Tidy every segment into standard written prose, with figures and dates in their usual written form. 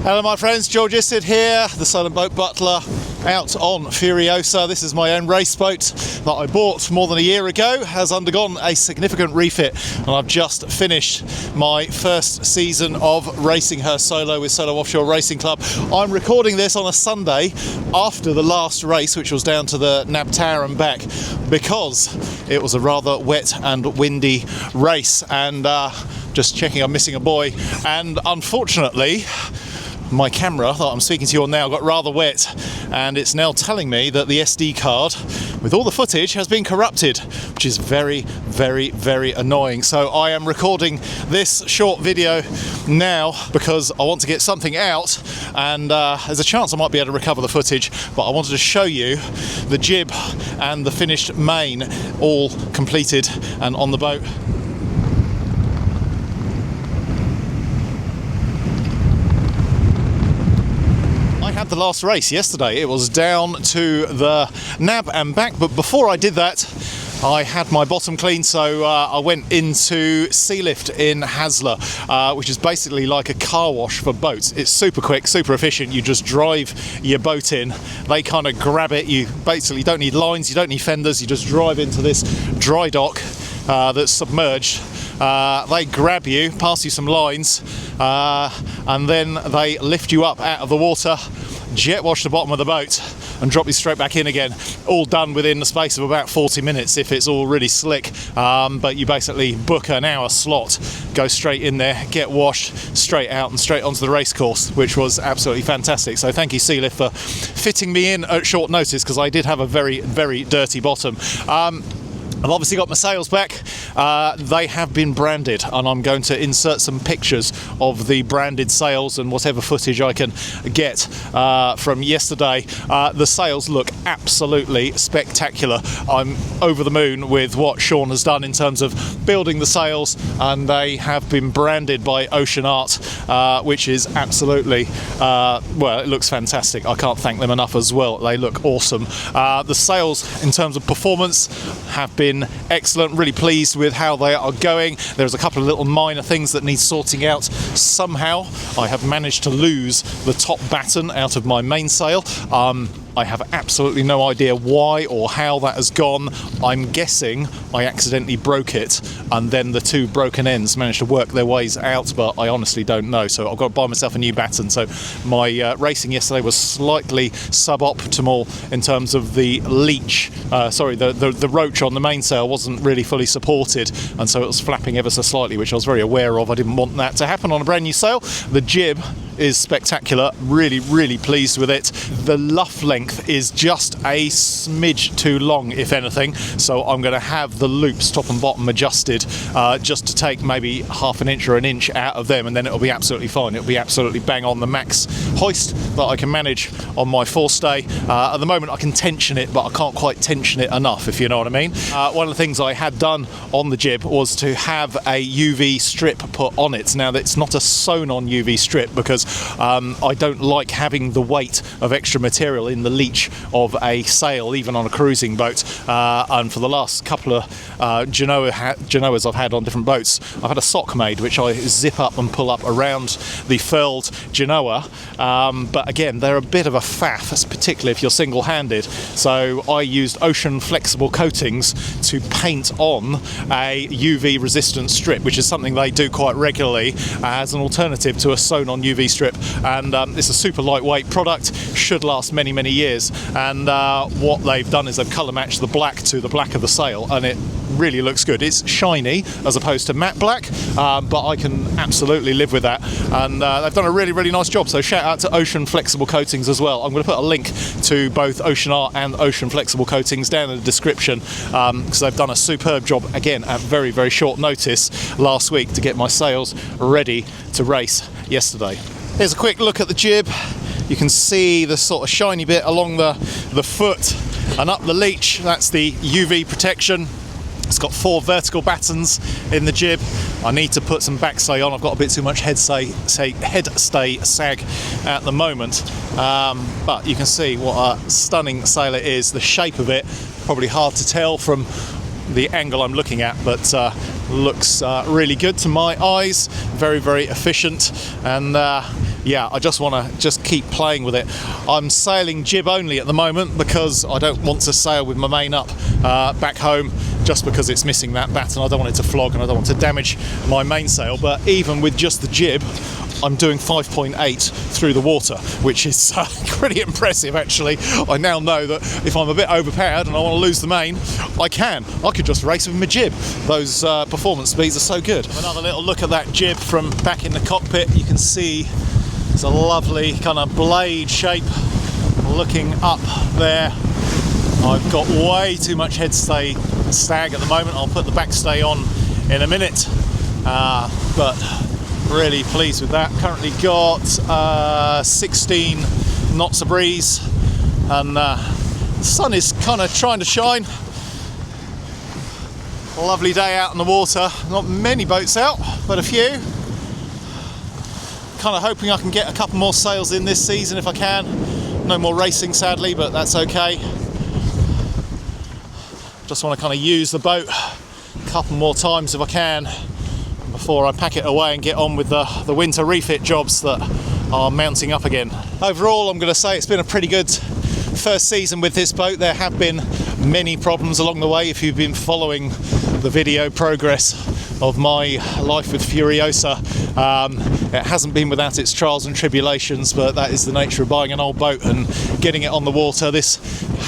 Hello my friends, George Isid here, the Solent Boat Butler, out on Furiosa. This is my own race boat that I bought more than a year ago, has undergone a significant refit, and I've just finished my first season of racing her solo with Solo Offshore Racing Club. I'm recording this on a Sunday after the last race, which was down to the Nab Tower and back, because it was a rather wet and windy race, and just checking I'm missing a buoy, and unfortunately my camera that I'm speaking to you on now got rather wet, and it's now telling me that the SD card with all the footage has been corrupted, which is very, very, very annoying. So I am recording this short video now because I want to get something out, and there's a chance I might be able to recover the footage, but I wanted to show you the jib and the finished main all completed and on the boat. The last race yesterday, it was down to the Nab and back, but before I did that I had my bottom clean, so I went into Sealift in Haslar, which is basically like a car wash for boats. It's super quick, super efficient. You just drive your boat in, they kind of grab it, you basically don't need lines, you don't need fenders, you just drive into this dry dock that's submerged. They grab you, pass you some lines, and then they lift you up out of the water, jet wash the bottom of the boat and drop you straight back in again, all done within the space of about 40 minutes if it's all really slick, but you basically book an hour slot, go straight in there, get washed, straight out and straight onto the race course, which was absolutely fantastic. So thank you Sealift for fitting me in at short notice, because I did have a very, very dirty bottom. I've obviously got my sails back. They have been branded, and I'm going to insert some pictures of the branded sails and whatever footage I can get from yesterday. The sails look absolutely spectacular. I'm over the moon with what Sean has done in terms of building the sails, and they have been branded by Ocean Art, which is absolutely, well, it looks fantastic. I can't thank them enough as well. They look awesome. The sails in terms of performance have been excellent, really pleased with how they are going. There's a couple of little minor things that need sorting out. Somehow I have managed to lose the top batten out of my mainsail. I have absolutely no idea why or how that has gone. I'm guessing I accidentally broke it, and then the two broken ends managed to work their ways out, but I honestly don't know. So I've got to buy myself a new batten. So my racing yesterday was slightly suboptimal in terms of the leech. The roach on the mainsail wasn't really fully supported, and so it was flapping ever so slightly, which I was very aware of. I didn't want that to happen on a brand new sail. The jib is spectacular, really, really pleased with it. The luff length is just a smidge too long, if anything, so I'm going to have the loops top and bottom adjusted just to take maybe half an inch or an inch out of them, and then it'll be absolutely fine. It'll be absolutely bang on the max hoist that I can manage on my forestay. At the moment I can tension it, but I can't quite tension it enough, if you know what I mean. One of the things I had done on the jib was to have a UV strip put on it. Now that's not a sewn on UV strip, because I don't like having the weight of extra material in the leech of a sail, even on a cruising boat, and for the last couple of Genoas I've had on different boats, I've had a sock made which I zip up and pull up around the furled Genoa, but again they're a bit of a faff, particularly if you're single-handed, so I used ocean flexible coatings to paint on a UV resistant strip, which is something they do quite regularly as an alternative to a sewn on UV strip, and it's a super lightweight product, should last many, many years, and what they've done is they've colour matched the black to the black of the sail, and it really looks good. It's shiny as opposed to matte black, but I can absolutely live with that, and they've done a really, really nice job, so shout out to Ocean Flexible Coatings as well. I'm going to put a link to both Ocean Art and Ocean Flexible Coatings down in the description, because they've done a superb job, again at very, very short notice last week, to get my sails ready to race yesterday. Here's a quick look at the jib. You can see the sort of shiny bit along the foot and up the leech. That's the UV protection. It's got 4 vertical battens in the jib. I need to put some backstay on. I've got a bit too much head stay sag at the moment, but you can see what a stunning sail it is. The shape of it, probably hard to tell from the angle I'm looking at, but looks really good to my eyes. Very, very efficient, and yeah, I just want to just keep playing with it. I'm sailing jib only at the moment because I don't want to sail with my main up back home, just because it's missing that batten. I don't want it to flog and I don't want to damage my mainsail. But even with just the jib, I'm doing 5.8 through the water, which is pretty impressive actually. I now know that if I'm a bit overpowered and I want to lose the main, I can. I could just race with my jib. Those performance speeds are so good. Another little look at that jib from back in the cockpit. You can see it's a lovely kind of blade shape looking up there. I've got way too much head stay stag at the moment. I'll put the back stay on in a minute, but really pleased with that. Currently got 16 knots of breeze, and the sun is kind of trying to shine. A lovely day out in the water. Not many boats out, but a few. Kind of hoping I can get a couple more sails in this season if I can. No more racing sadly, but that's okay. Just want to kind of use the boat a couple more times if I can before I pack it away and get on with the winter refit jobs that are mounting up again. Overall, I'm going to say it's been a pretty good first season with this boat. There have been many problems along the way. If you've been following the video progress of my life with Furiosa, it hasn't been without its trials and tribulations, but that is the nature of buying an old boat and getting it on the water. This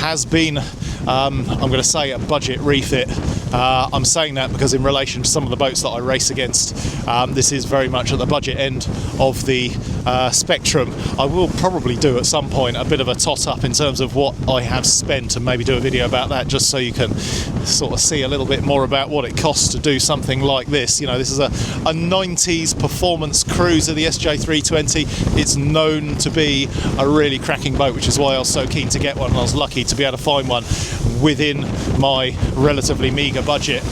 has been, I'm going to say, a budget refit. I'm saying that because in relation to some of the boats that I race against, this is very much at the budget end of the spectrum. I will probably do at some point a bit of a tot up in terms of what I have spent and maybe do a video about that, just so you can sort of see a little bit more about what it costs to do something like this. You know, this is a 90s performance cruiser, the SJ320. It's known to be a really cracking boat, which is why I was so keen to get one, and I was lucky to be able to find one within my relatively meagre budget,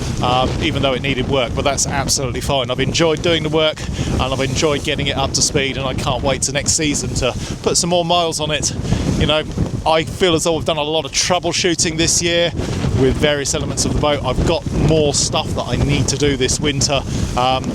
even though it needed work, but that's absolutely fine. I've enjoyed doing the work and I've enjoyed getting it up to speed, and I can't wait to next season to put some more miles on it. You know, I feel as though I've done a lot of troubleshooting this year with various elements of the boat. I've got more stuff that I need to do this winter,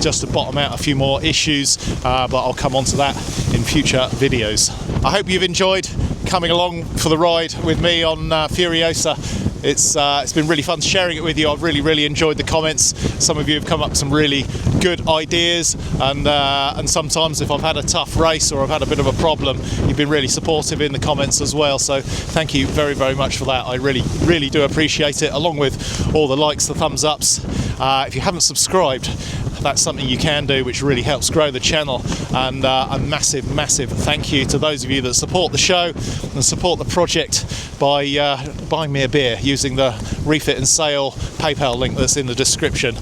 just to bottom out a few more issues, but I'll come on to that in future videos. I hope you've enjoyed coming along for the ride with me on Furiosa. It's been really fun sharing it with you. I've really enjoyed the comments. Some of you have come up with some really good ideas, and sometimes if I've had a tough race or I've had a bit of a problem, you've been really supportive in the comments as well. So thank you very much for that. I really do appreciate it, along with all the likes, the thumbs ups. If you haven't subscribed, that's something you can do, which really helps grow the channel. And a massive thank you to those of you that support the show and support the project by buying me a beer using the Refit and Sail PayPal link that's in the description.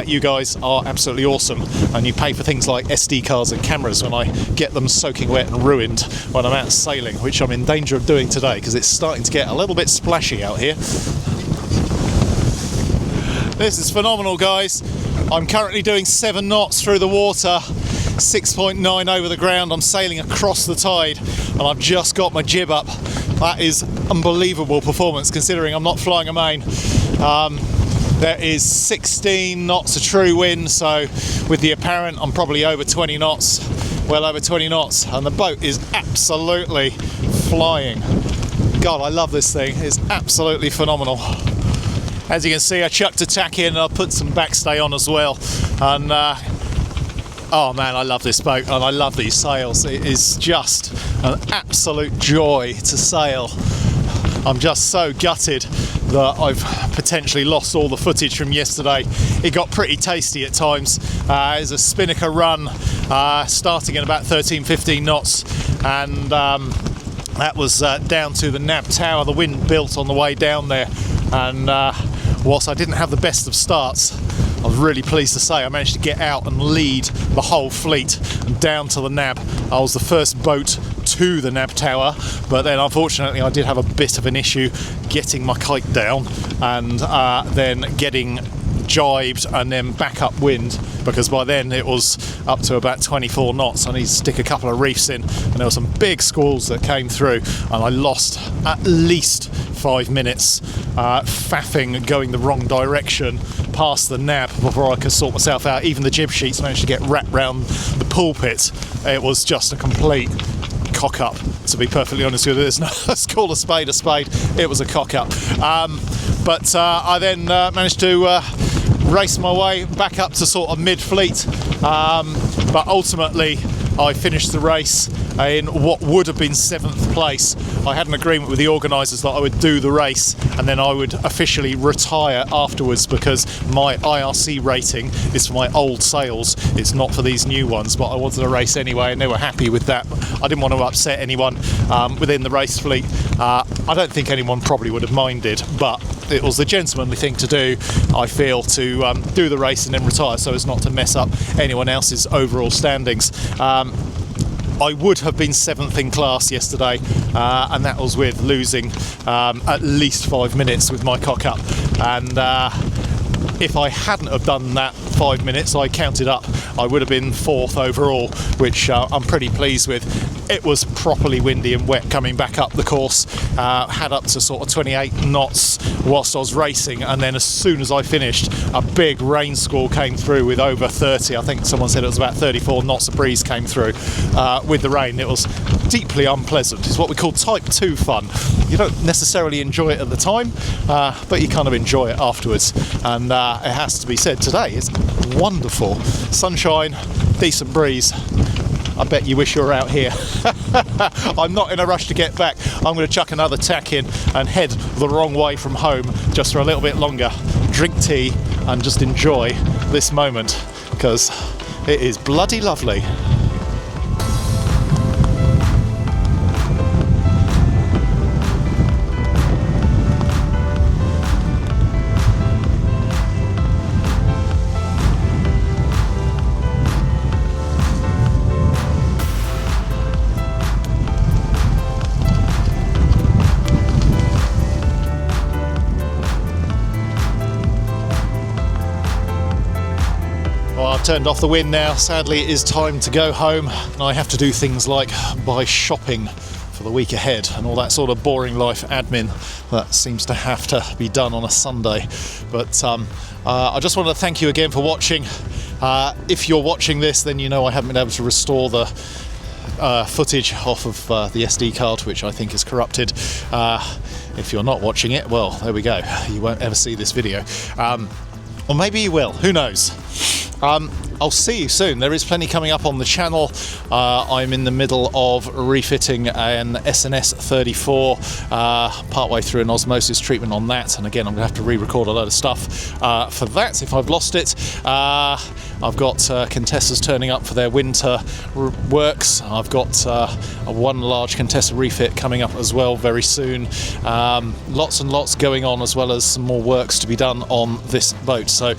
You guys are absolutely awesome, and you pay for things like SD cards and cameras when I get them soaking wet and ruined when I'm out sailing, which I'm in danger of doing today because it's starting to get a little bit splashy out here. This is phenomenal, guys. I'm currently doing 7 knots through the water, 6.9 over the ground. I'm sailing across the tide and I've just got my jib up. That is unbelievable performance considering I'm not flying a main. There is 16 knots of true wind, so with the apparent I'm probably over 20 knots, well over 20 knots, and the boat is absolutely flying. God, I love this thing. It's absolutely phenomenal. As you can see, I chucked a tack in and I put some backstay on as well, and oh man, I love this boat and I love these sails. It is just an absolute joy to sail. I'm just so gutted that I've potentially lost all the footage from yesterday. It got pretty tasty at times. It was a spinnaker run starting at about 13-15 knots, and that was down to the Nab Tower. The wind built on the way down there, and whilst I didn't have the best of starts, I was really pleased to say I managed to get out and lead the whole fleet down to the Nab. I was the first boat to the Nab Tower, but then unfortunately I did have a bit of an issue getting my kite down and then getting jibed and then back upwind, because by then it was up to about 24 knots. I need to stick a couple of reefs in, and there were some big squalls that came through, and I lost at least 5 minutes faffing going the wrong direction past the nab before I could sort myself out. Even the jib sheets managed to get wrapped round the pulpit. It was just a complete cock up, to be perfectly honest with you. There's no, let's call a spade a spade. It was a cock up. But I then managed to race my way back up to sort of mid-fleet, but ultimately I finished the race in what would have been 7th place. I had an agreement with the organisers that I would do the race and then I would officially retire afterwards, because my IRC rating is for my old sails, it's not for these new ones, but I wanted to race anyway and they were happy with that. I didn't want to upset anyone within the race fleet. I don't think anyone probably would have minded, but it was the gentlemanly thing to do, I feel, to do the race and then retire so as not to mess up anyone else's overall standings. I would have been 7th in class yesterday, and that was with losing at least 5 minutes with my cock up. And if I hadn't have done that 5 minutes, I counted up, I would have been 4th overall, which I'm pretty pleased with. It was properly windy and wet coming back up the course, had up to sort of 28 knots whilst I was racing, and then as soon as I finished, a big rain squall came through with over 30, I think someone said it was about 34 knots of breeze came through with the rain. It was deeply unpleasant. It's what we call type 2 fun. You don't necessarily enjoy it at the time, but you kind of enjoy it afterwards, and it has to be said, today is wonderful. Sunshine, decent breeze. I bet you wish you were out here. I'm not in a rush to get back. I'm going to chuck another tack in and head the wrong way from home just for a little bit longer, drink tea and just enjoy this moment, because it is bloody lovely. Turned off the wind now. Sadly, it is time to go home. I have to do things like buy shopping for the week ahead and all that sort of boring life admin that seems to have to be done on a Sunday. But I just want to thank you again for watching. If you're watching this, then you know I haven't been able to restore the footage off of the SD card, which I think is corrupted. If you're not watching it, well, there we go. You won't ever see this video. Or maybe you will, who knows. I'll see you soon. There is plenty coming up on the channel. I'm in the middle of refitting an SNS 34, partway through an osmosis treatment on that, and again I'm going to have to re-record a load of stuff for that if I've lost it. I've got Contessas turning up for their winter works. I've got one large Contessa refit coming up as well very soon. Lots and lots going on, as well as some more works to be done on this boat, so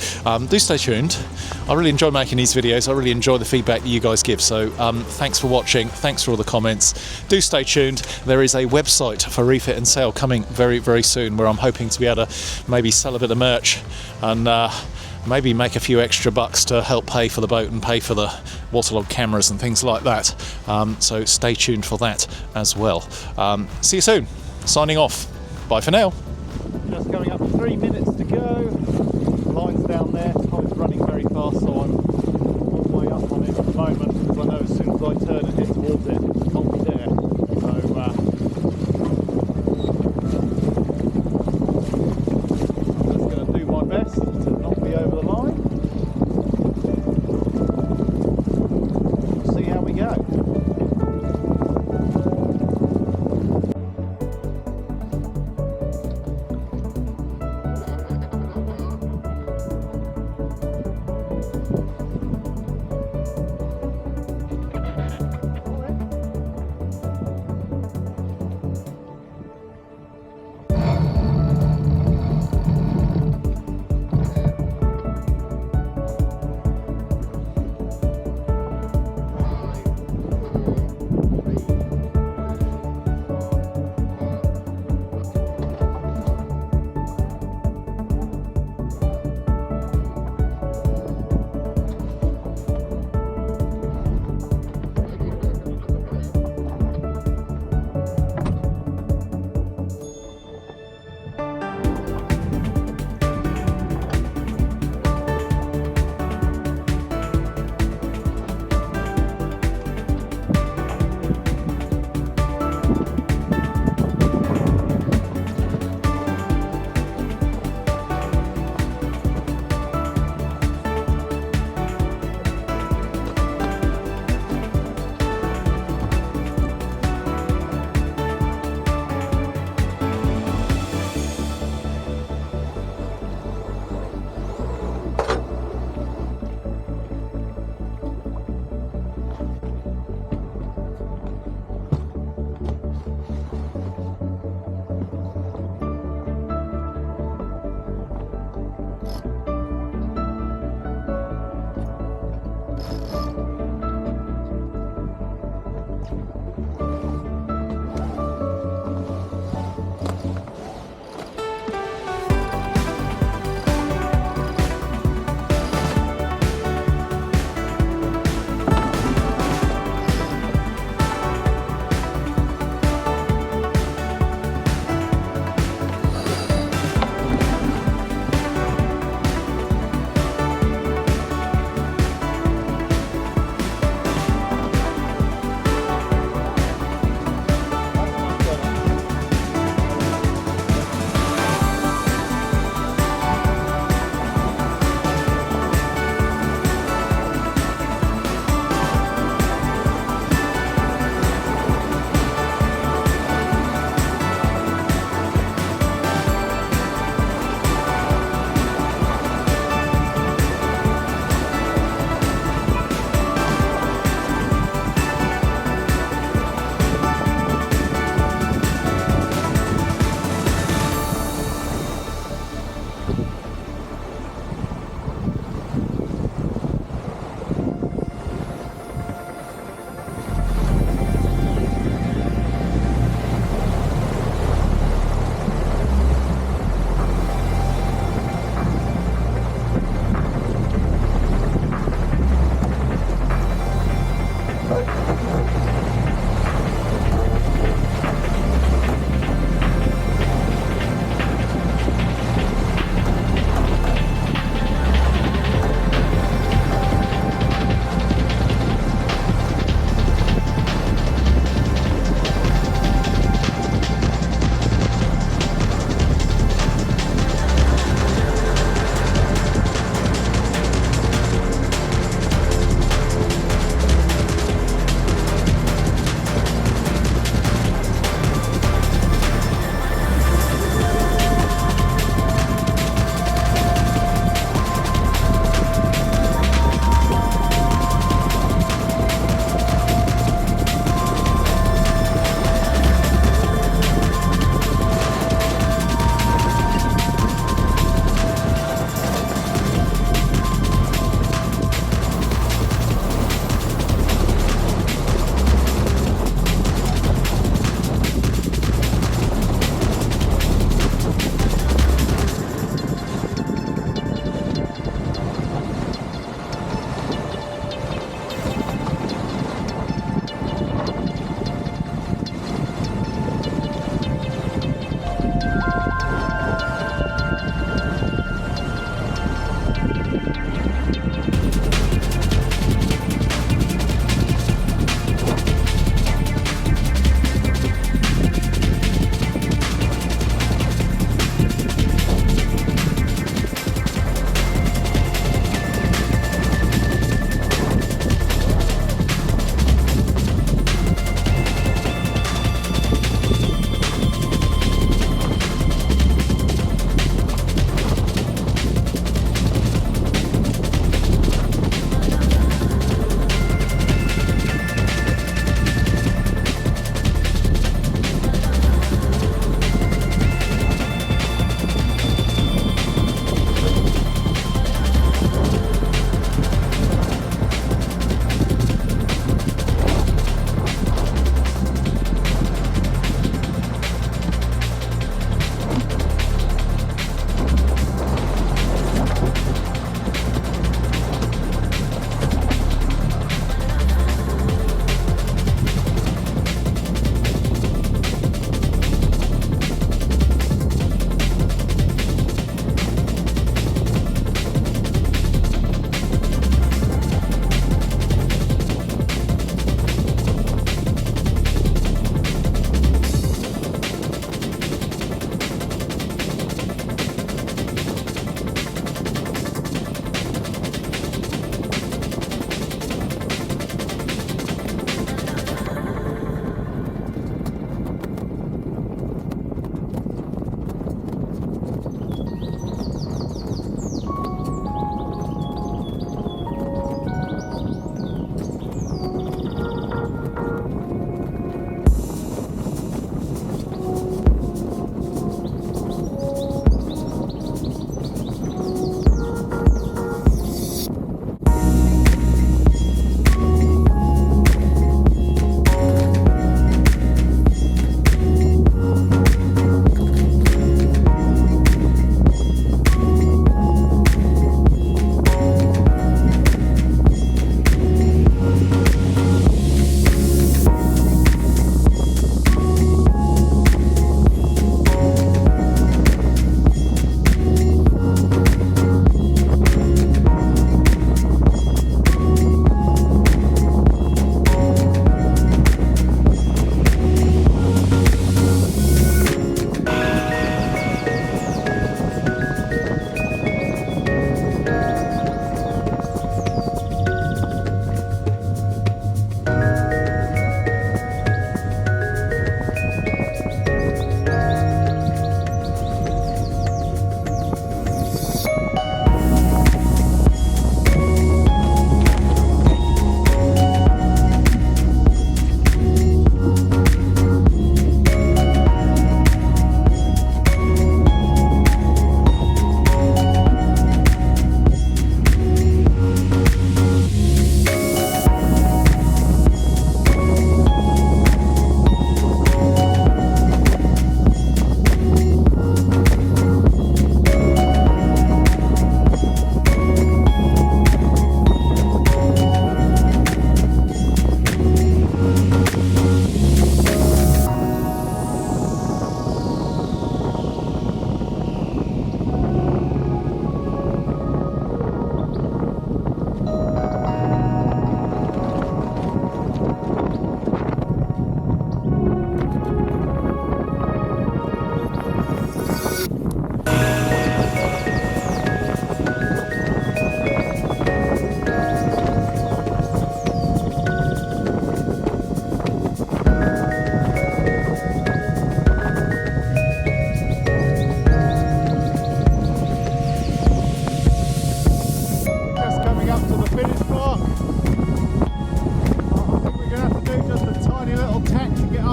do stay tuned. I really enjoy making these videos. I really enjoy the feedback that you guys give, so thanks for watching, thanks for all the comments. Do stay tuned. There is a website for Refit and Sail coming very, very soon, where I'm hoping to be able to maybe sell a bit of merch and maybe make a few extra bucks to help pay for the boat and pay for the waterlogged cameras and things like that. So stay tuned for that as well. See you soon. Signing off. Bye for now. Just coming up to 3 minutes to go. Line's down there. Tide's running very fast, so I'm all the way up on it at the moment, because I know as soon as I turn and head towards it, I'll be there. So I'm just going to do my best to not be over the line. We'll see how we go.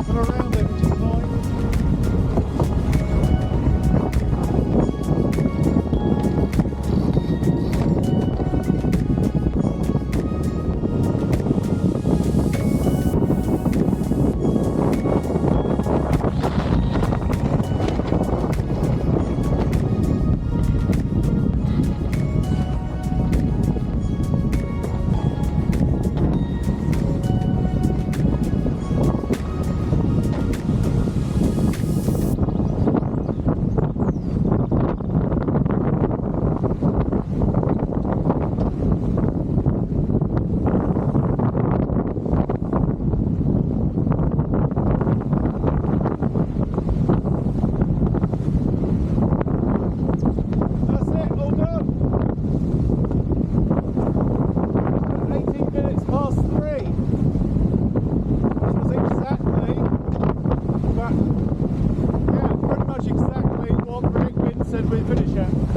up and around it, which is fine. Said we finish it.